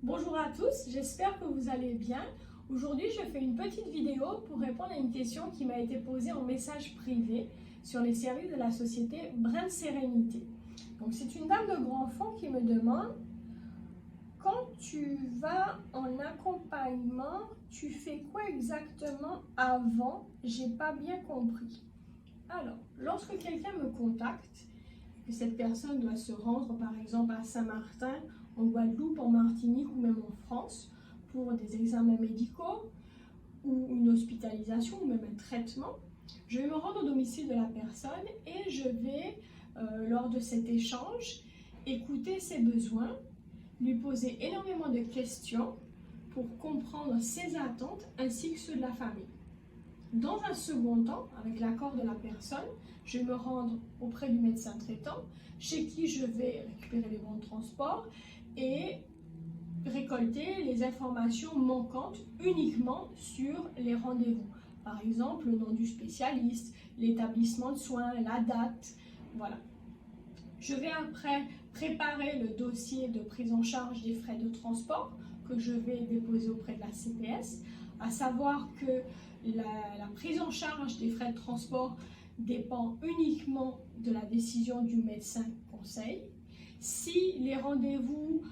Bonjour à tous, j'espère que vous allez bien. Aujourd'hui, je fais une petite vidéo pour répondre à une question qui m'a été posée en message privé sur les services de la société Brin Sérénité. Donc, c'est une dame de grand fond qui me demande: quand tu vas en accompagnement, tu fais quoi exactement avant? J'ai pas bien compris. Alors, lorsque quelqu'un me contacte, que cette personne doit se rendre par exemple à Saint-Martin, en Guadeloupe, en Martinique ou même en France pour des examens médicaux ou une hospitalisation ou même un traitement, je vais me rendre au domicile de la personne et je vais, lors de cet échange, écouter ses besoins, lui poser énormément de questions pour comprendre ses attentes ainsi que ceux de la famille. Dans un second temps, avec l'accord de la personne, je vais me rendre auprès du médecin traitant, chez qui je vais récupérer les bons de transport et récolter les informations manquantes uniquement sur les rendez-vous. Par exemple, le nom du spécialiste, l'établissement de soins, la date, voilà. Je vais après préparer le dossier de prise en charge des frais de transport que je vais déposer auprès de la CPS, à savoir que la prise en charge des frais de transport dépend uniquement de la décision du médecin conseil. Si les rendez-vous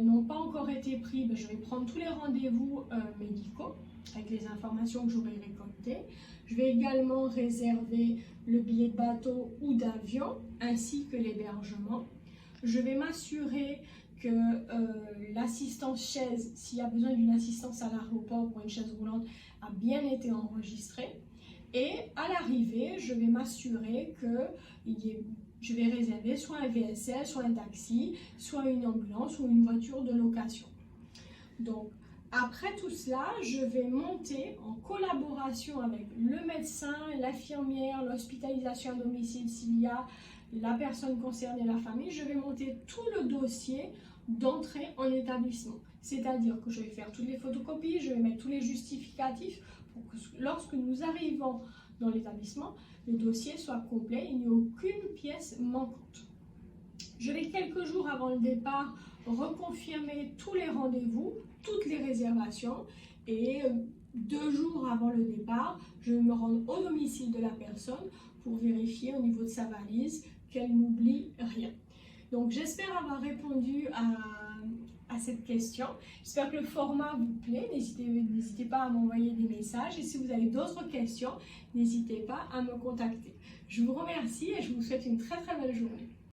n'ont pas encore été pris, je vais prendre tous les rendez-vous médicaux avec les informations que j'aurai récoltées. Je vais également réserver le billet de bateau ou d'avion ainsi que l'hébergement. Je vais m'assurer que l'assistance chaise, s'il y a besoin d'une assistance à l'aéroport pour une chaise roulante, a bien été enregistrée. Et à l'arrivée, je vais m'assurer que je vais réserver soit un VSL, soit un taxi, soit une ambulance ou une voiture de location. Donc, après tout cela, je vais monter en collaboration avec le médecin, l'infirmière, l'hospitalisation à domicile s'il y a la personne concernée, la famille. Je vais monter tout le dossier d'entrée en établissement. C'est-à-dire que je vais faire toutes les photocopies, je vais mettre tous les justificatifs pour que lorsque nous arrivons dans l'établissement, le dossier soit complet, il n'y ait aucune pièce manquante. Je vais quelques jours avant le départ reconfirmer tous les rendez-vous, toutes les réservations et 2 jours avant le départ, je vais me rendre au domicile de la personne pour vérifier au niveau de sa valise qu'elle n'oublie rien. Donc j'espère avoir répondu à cette question. J'espère que le format vous plaît. N'hésitez pas à m'envoyer des messages et si vous avez d'autres questions, n'hésitez pas à me contacter. Je vous remercie et je vous souhaite une très très belle journée.